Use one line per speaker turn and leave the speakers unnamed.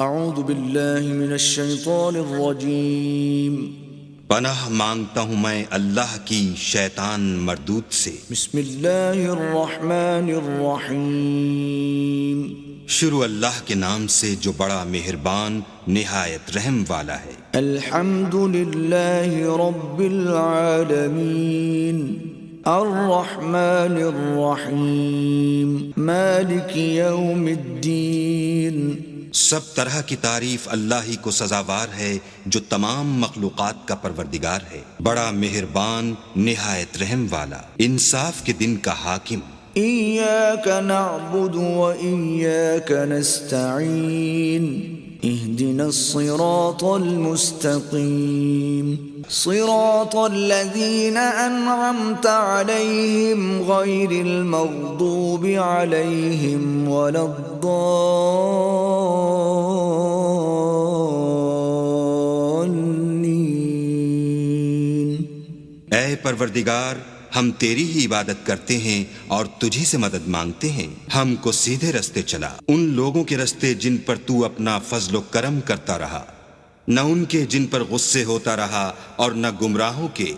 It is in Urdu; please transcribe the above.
اعوذ باللہ من الشیطان الرجیم
پناہ مانگتا ہوں میں اللہ کی شیطان مردود سے۔
بسم اللہ الرحمن الرحیم
شروع اللہ کے نام سے جو بڑا مہربان نہایت رحم والا ہے۔
الحمد للہ رب العالمین الرحمن الرحیم مالک یوم الدین۔
سب طرح کی تعریف اللہ ہی کو سزاوار ہے جو تمام مخلوقات کا پروردگار ہے، بڑا مہربان نہایت رحم والا، انصاف کے دن کا حاکم۔
ایاک نعبد و ایاک نستعین اہدنا الصراط المستقیم صراط الذین انعمت علیہم غیر المغضوب علیہم ولا الضالین۔
اے پروردگار، ہم تیری ہی عبادت کرتے ہیں اور تجھی سے مدد مانگتے ہیں، ہم کو سیدھے رستے چلا، ان لوگوں کے رستے جن پر تو اپنا فضل و کرم کرتا رہا، نہ ان کے جن پر غصے ہوتا رہا، اور نہ گمراہوں کے